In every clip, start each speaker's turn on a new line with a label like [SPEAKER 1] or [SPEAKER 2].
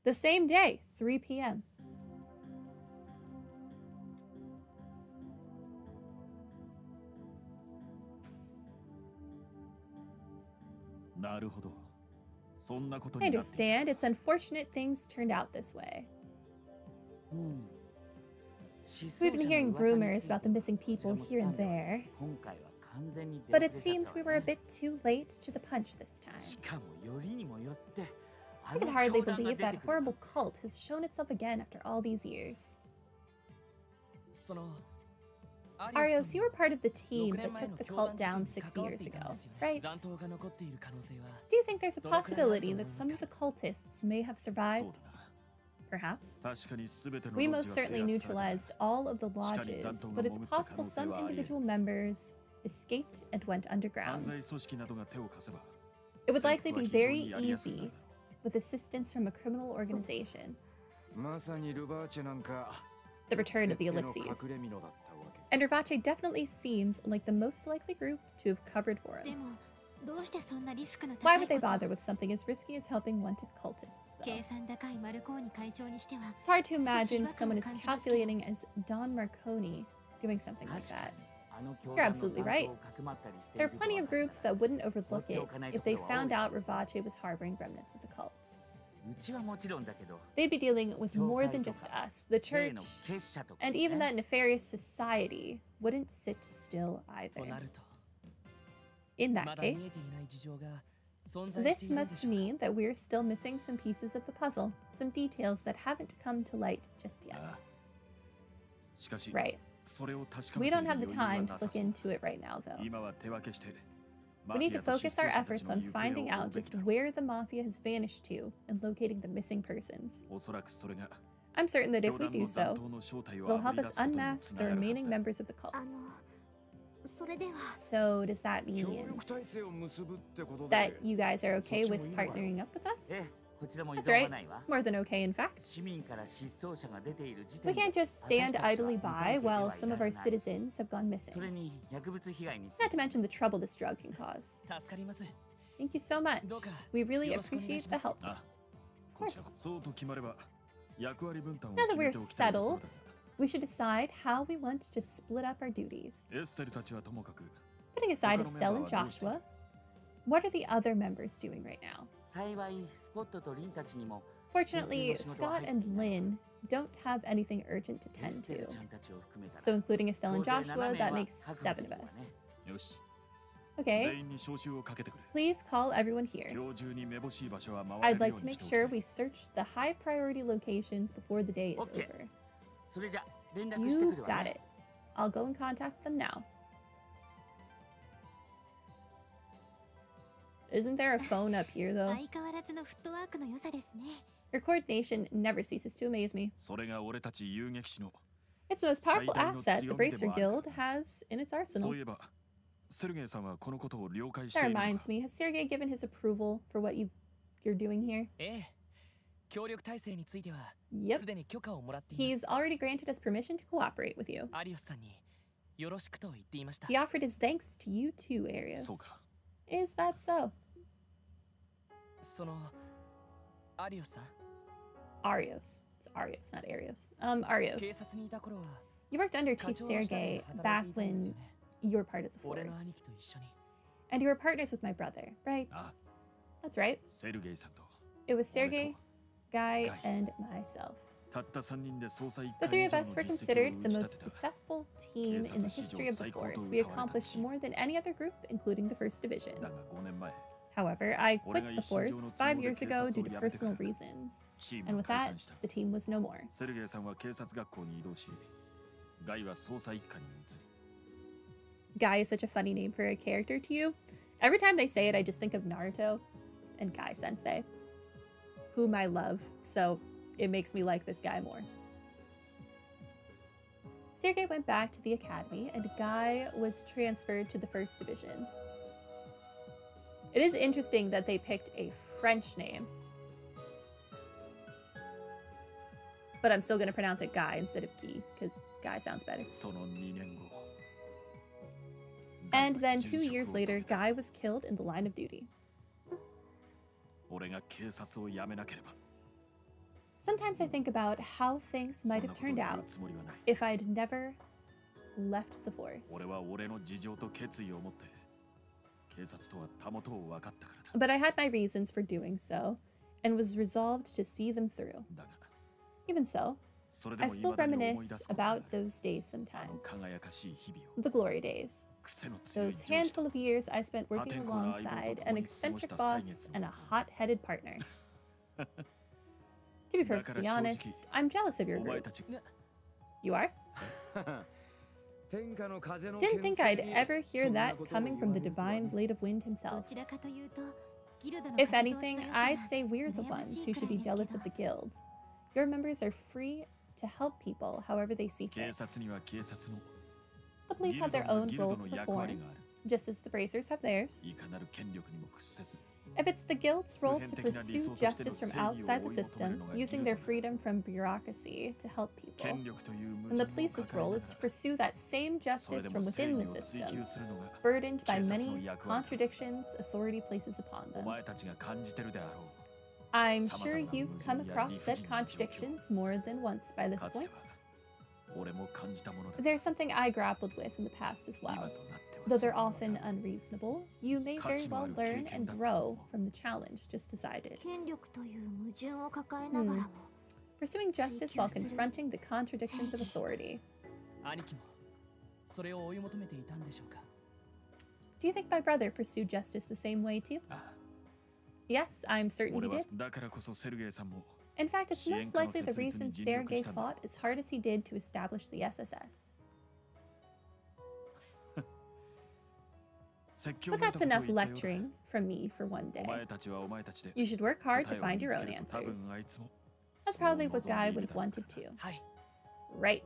[SPEAKER 1] The same day, 3 p.m. I understand. It's unfortunate things turned out this way. We've been hearing rumors about the missing people here and there, but it seems we were a bit too late to the punch this time. I can hardly believe that horrible cult has shown itself again after all these years. Arios, you were part of the team that took the cult down 6 years ago, right? Do you think there's a possibility that some of the cultists may have survived? Perhaps. We most certainly neutralized all of the lodges, but it's possible some individual members escaped and went underground. It would likely be very easy with assistance from a criminal organization. The return of the Ellipses. And Rvache definitely seems like the most likely group to have covered for him. Why would they bother with something as risky as helping wanted cultists, though? It's hard to imagine someone as calculating as Don Marconi doing something like that. You're absolutely right. There are plenty of groups that wouldn't overlook it if they found out Rvache was harboring remnants of the cult. They'd be dealing with more than just us. The church, and even that nefarious society, wouldn't sit still either. In that case, this must mean that we're still missing some pieces of the puzzle, some details that haven't come to light just yet. Right. We don't have the time to look into it right now, though. We need to focus our efforts on finding out just where the Mafia has vanished to and locating the missing persons. I'm certain that if we do so, it'll help us unmask the remaining members of the cult. So does that mean that you guys are okay with partnering up with us? That's right. More than okay, in fact. We can't just stand idly by while some of our citizens have gone missing. Not to mention the trouble this drug can cause. Thank you so much. We really appreciate the help. Of course. Now that we're settled, we should decide how we want to split up our duties. Putting aside Estelle and Joshua, what are the other members doing right now? Fortunately, Scott and Lynn don't have anything urgent to tend to. So including Estelle and Joshua, that makes 7 of us. Okay, please call everyone here. I'd like to make sure we search the high priority locations before the day is over. You got it. I'll go and contact them now. Isn't there a phone up here, though? Your coordination never ceases to amaze me. It's the most powerful asset the Bracer Guild has in its arsenal. That reminds me, has Sergei given his approval for what you're doing here? Yep. He's already granted us permission to cooperate with you. He offered his thanks to you too, Arios. Is that so? Arios. It's Arios, not Arios. Arios. You worked under Chief Sergei back when you were part of the force. And you were partners with my brother, right? That's right. It was Sergei, Guy, and myself. The 3 of us were considered the most successful team in the history of the Force. We accomplished more than any other group, including the 1st Division. However, I quit the Force 5 years ago due to personal reasons, and with that, the team was no more. Guy is such a funny name for a character to you. Every time they say it, I just think of Naruto and Guy Sensei, whom I love, so it makes me like this guy more. Sergei went back to the academy, and Guy was transferred to the 1st Division. It is interesting that they picked a French name, but I'm still going to pronounce it Guy instead of Guy, because Guy sounds better. And then 2 years later, Guy was killed in the line of duty. Sometimes I think about how things might have turned out if I'd never left the force. But I had my reasons for doing so, and was resolved to see them through. Even so, I still reminisce about those days sometimes. The glory days. Those handful of years I spent working alongside an eccentric boss and a hot-headed partner. To be perfectly honest, I'm jealous of your group. You are? Didn't think I'd ever hear that coming from the divine blade of wind himself. If anything, I'd say we're the ones who should be jealous of the guild. Your members are free to help people however they see fit. The police have their own role to perform, just as the bracers have theirs. If it's the guild's role to pursue justice from outside the system, using their freedom from bureaucracy to help people, then the police's role is to pursue that same justice from within the system, burdened by many contradictions authority places upon them. I'm sure you've come across said contradictions more than once by this point. There's something I grappled with in the past as well. Though they're often unreasonable, you may very well learn and grow from the challenge just decided. Pursuing justice while confronting the contradictions of authority. Do you think my brother pursued justice the same way too? Yes, I'm certain he did. In fact, it's most likely the reason Sergei fought as hard as he did to establish the SSS. But that's enough lecturing from me for one day. You should work hard to find your own answers. That's probably what Guy would have wanted too. Right.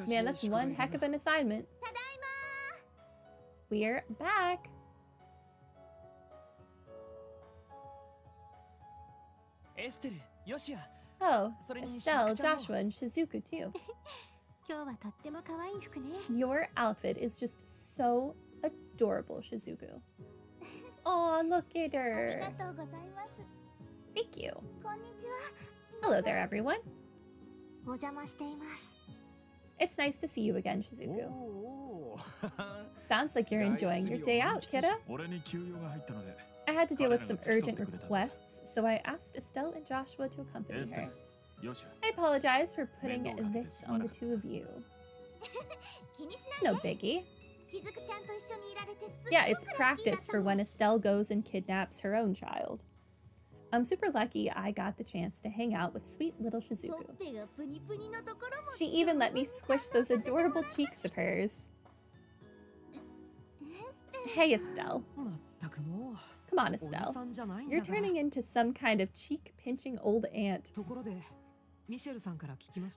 [SPEAKER 1] Man, that's one heck of an assignment. We're back. Oh, Estelle, Joshua, and Shizuku too. Your outfit is just so adorable, Shizuku. Aw, look at her. Thank you. Hello there, everyone. It's nice to see you again, Shizuku. Sounds like you're enjoying your day out, kiddo. I had to deal with some urgent requests, so I asked Estelle and Joshua to accompany her. I apologize for putting this on the two of you. It's no biggie. Yeah, it's practice for when Estelle goes and kidnaps her own child. I'm super lucky I got the chance to hang out with sweet little Shizuku. She even let me squish those adorable cheeks of hers. Hey, Estelle. Come on, Estelle. You're turning into some kind of cheek-pinching old aunt.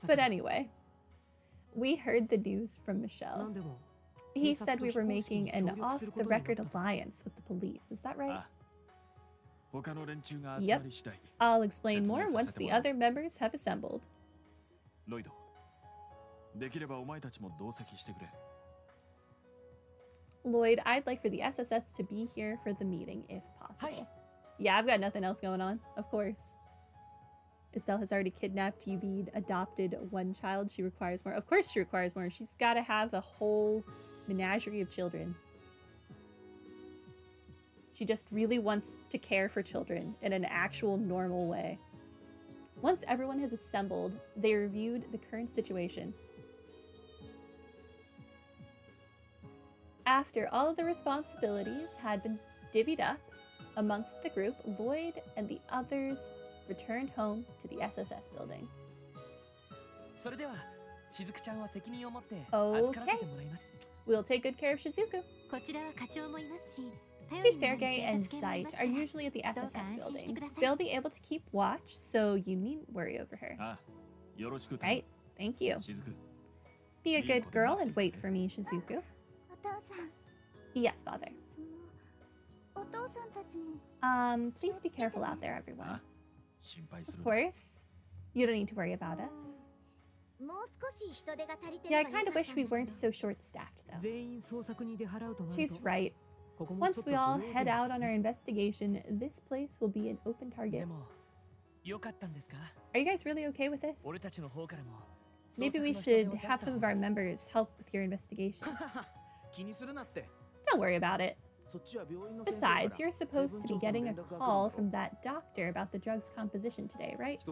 [SPEAKER 1] But anyway, we heard the news from Michel. He said we were making an off-the-record alliance with the police. Is that right? Yep. I'll explain more once the other members have assembled. Lloyd, I'd like for the SSS to be here for the meeting if possible. Yeah, I've got nothing else going on, of course. Estelle has already kidnapped Yubin, adopted one child. She requires more. Of course she requires more. She's got to have a whole menagerie of children. She just really wants to care for children in an actual normal way. Once everyone has assembled, they reviewed the current situation. After all of the responsibilities had been divvied up amongst the group, Lloyd and the others returned home to the SSS building. Okay. We'll take good care of Shizuku. Chief Sergei and Zeit are usually at the SSS building. They'll be able to keep watch, so you needn't worry over her. Right? Thank you. Be a good girl and wait for me, Shizuku. Yes, Father. Please be careful out there, everyone. Of course. You don't need to worry about us. Yeah, I kind of wish we weren't so short-staffed, though. She's right. Once we all head out on our investigation, this place will be an open target. Are you guys really okay with this? Maybe we should have some of our members help with your investigation. Don't worry about it. Besides, you're supposed to be getting a call from that doctor about the drug's composition today, right?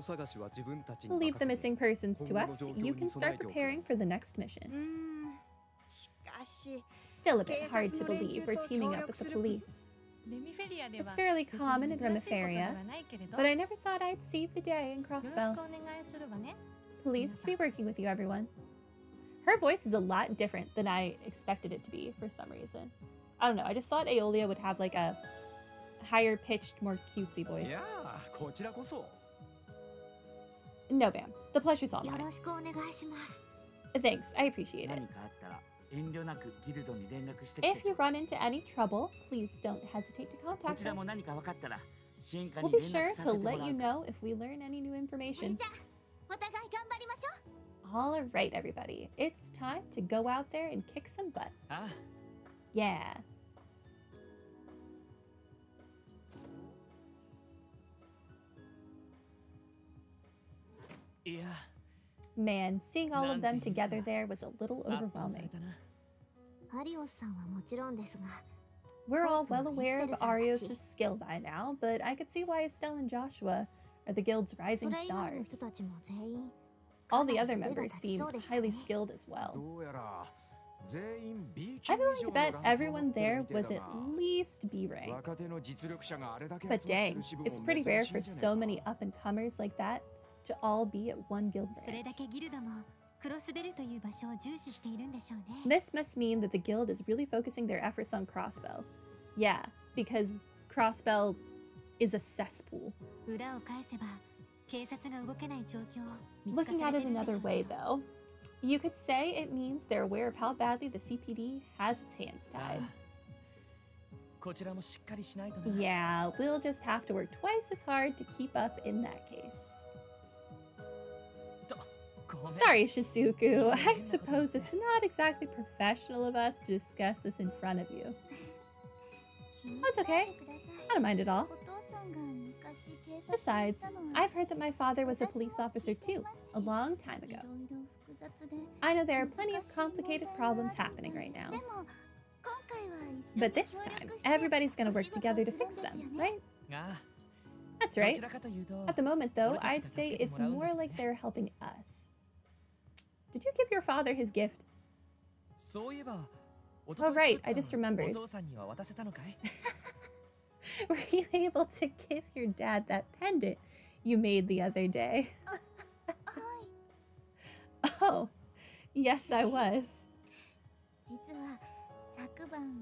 [SPEAKER 1] Leave the missing persons to us. You can start preparing for the next mission. Still a bit hard to believe we're teaming up with the police. It's fairly common in Remiferia, but I never thought I'd see the day in Crossbell. Pleased to be working with you, everyone. Her voice is a lot different than I expected it to be for some reason. I don't know, I just thought Aeolia would have like a higher pitched, more cutesy voice. No, ma'am. The pleasure's all mine. Thanks, I appreciate it. If you run into any trouble, please don't hesitate to contact us. We'll be sure to let you know if we learn any new information. All right, everybody. It's time to go out there and kick some butt. Yeah. Man, seeing all of them together there was a little overwhelming. We're all well aware of Arios' skill by now, but I could see why Estelle and Joshua are the guild's rising stars. All the other members seem highly skilled as well. I'm willing to bet everyone there was at least B rank. But dang, it's pretty rare for so many up-and-comers like that to all be at one guild branch. This must mean that the guild is really focusing their efforts on Crossbell. Yeah, because Crossbell is a cesspool. Looking at it another way, though, you could say it means they're aware of how badly the CPD has its hands tied. Yeah, we'll just have to work twice as hard to keep up in that case. Sorry, Shizuku. I suppose it's not exactly professional of us to discuss this in front of you. Oh, it's okay. I don't mind at all. Besides, I've heard that my father was a police officer too, a long time ago. I know there are plenty of complicated problems happening right now. But this time, everybody's gonna work together to fix them, right? That's right. At the moment, though, I'd say it's more like they're helping us. Did you give your father his gift? Oh, right, I just remembered. Were you able to give your dad that pendant you made the other day? Oh, yes, I was.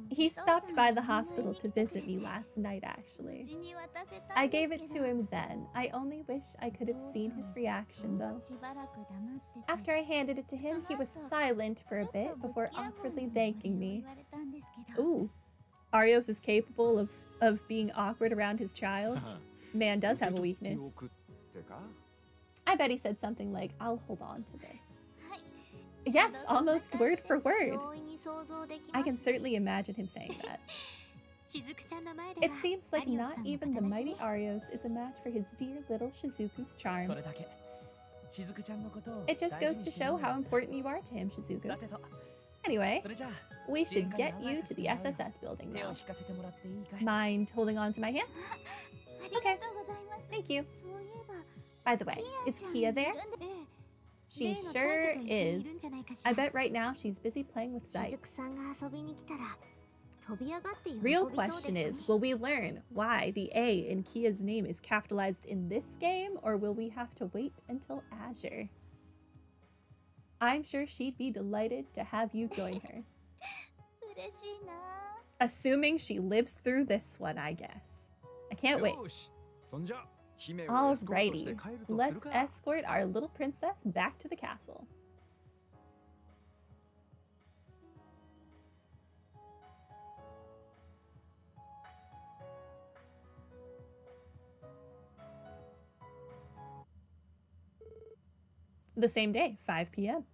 [SPEAKER 1] He stopped by the hospital to visit me last night, actually. I gave it to him then. I only wish I could have seen his reaction, though. After I handed it to him, he was silent for a bit before awkwardly thanking me. Ooh, Arios is capable of being awkward around his child. Man does have a weakness. I bet he said something like, "I'll hold on to this." Yes, almost word for word. I can certainly imagine him saying that. It seems like not even the mighty Arios is a match for his dear little Shizuku's charms. It just goes to show how important you are to him, Shizuku. Anyway, we should get you to the SSS building now. Mind holding on to my hand? Okay, thank you. By the way, is Kia there? She sure is. I bet right now she's busy playing with Zyke. Real question is, will we learn why the A in Kia's name is capitalized in this game, or will we have to wait until Azure? I'm sure she'd be delighted to have you join her. Assuming she lives through this one, I guess. I can't wait. Alrighty, let's escort our little princess back to the castle. The same day, 5 p.m.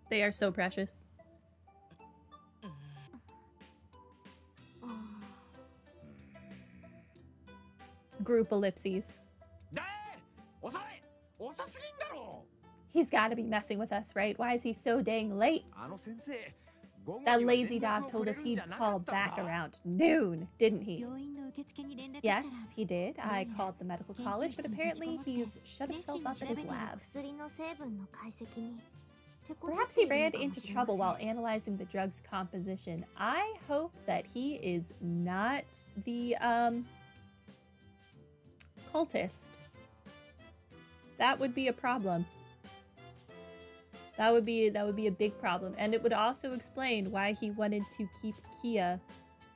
[SPEAKER 1] They are so precious. Group ellipses. He's got to be messing with us, right? Why is he so dang late? That lazy dog told us he'd call back around noon, didn't he? Yes, he did. I called the medical college, but apparently he's shut himself up in his lab. Perhaps he ran into trouble while analyzing the drug's composition. I hope that he is not the, cultist. That would be a problem. That would be a big problem. And it would also explain why he wanted to keep Kia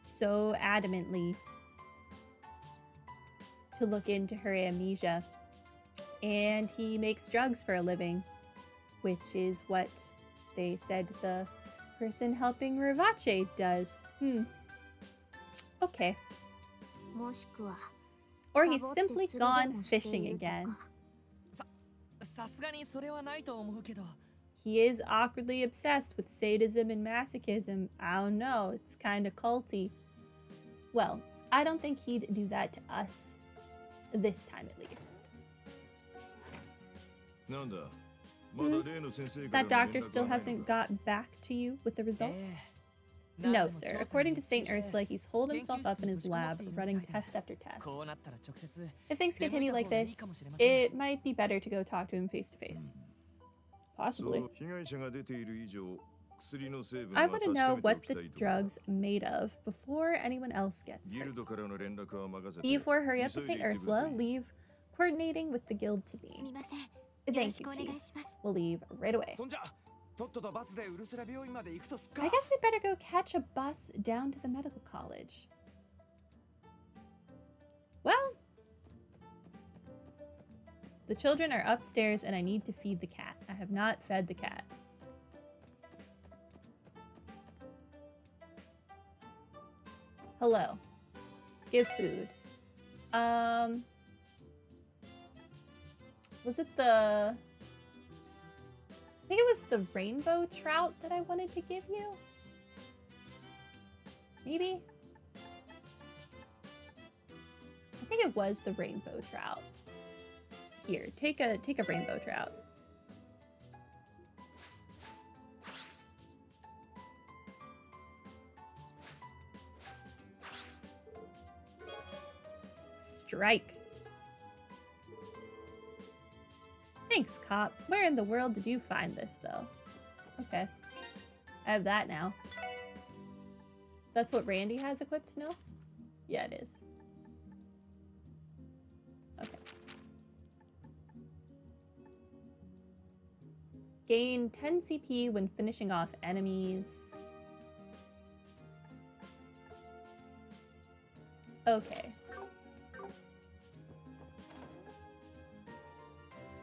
[SPEAKER 1] so adamantly to look into her amnesia. And he makes drugs for a living, which is what they said the person helping Rivache does. Okay. Or he's simply gone fishing again. He is awkwardly obsessed with sadism and masochism. I don't know, it's kinda culty. Well, I don't think he'd do that to us. This time at least. That doctor still hasn't got back to you with the results? No, sir. According to St. Ursula, he's holed himself up in his lab, running test after test. If things continue like this, it might be better to go talk to him face to face. Possibly. I want to know what the drug's made of before anyone else gets hurt. You four hurry up to St. Ursula. Leave coordinating with the guild to me. Thank you, Chief. We'll leave right away. I guess we better go catch a bus down to the medical college. Well, the children are upstairs and I need to feed the cat. I have not fed the cat. Hello. Give food. Was it the... I think it was the rainbow trout that I wanted to give you? Maybe? I think it was the rainbow trout. Here, take a rainbow trout. Strike. Thanks, cop. Where in the world did you find this, though? Okay. I have that now. That's what Randy has equipped now? Yeah, it is. Okay. Gain 10 CP when finishing off enemies. Okay.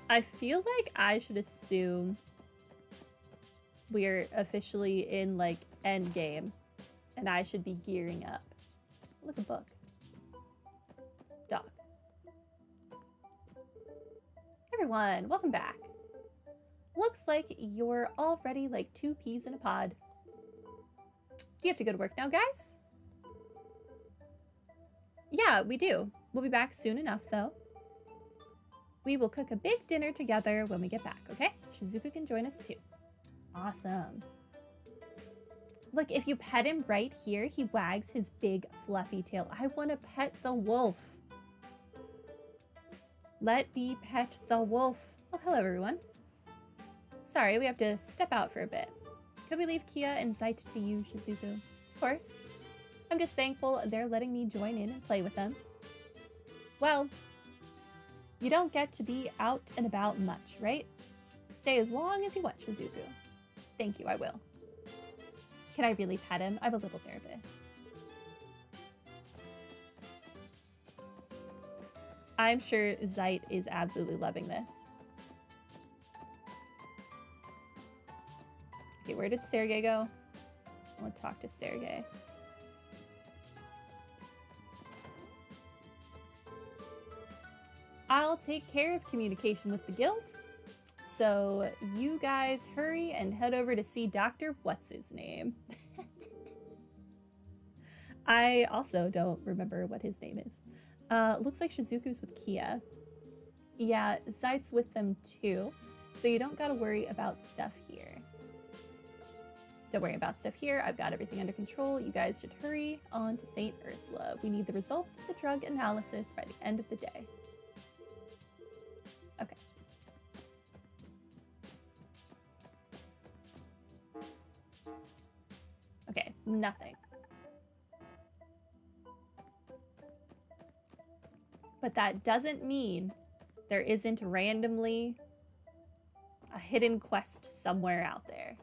[SPEAKER 1] I feel like I should assume we're officially in, like, end game, and I should be gearing up. Look, a book. Dog. Everyone, welcome back. Looks like you're already like 2 peas in a pod. Do you have to go to work now, guys? Yeah, we do. We'll be back soon enough, though. We will cook a big dinner together when we get back, okay? Shizuku can join us too. Awesome. Look, if you pet him right here, he wags his big fluffy tail. I want to pet the wolf. Let me pet the wolf. Oh, hello, everyone. Sorry, we have to step out for a bit. Could we leave Kia and Zeit to you, Shizuku? Of course. I'm just thankful they're letting me join in and play with them. Well, you don't get to be out and about much, right? Stay as long as you want, Shizuku. Thank you, I will. Can I really pet him? I'm a little nervous. I'm sure Zeit is absolutely loving this. Okay, where did Sergei go? I want to talk to Sergei. I'll take care of communication with the guild. So you guys hurry and head over to see Dr. What's-His-Name. I also don't remember what his name is. Looks like Shizuku's with Kia. Yeah, Zeit's with them too. So you don't gotta worry about stuff here. Don't worry about stuff here. I've got everything under control. You guys should hurry on to St. Ursula. We need the results of the drug analysis by the end of the day. Okay. Okay, nothing. But that doesn't mean there isn't randomly a hidden quest somewhere out there.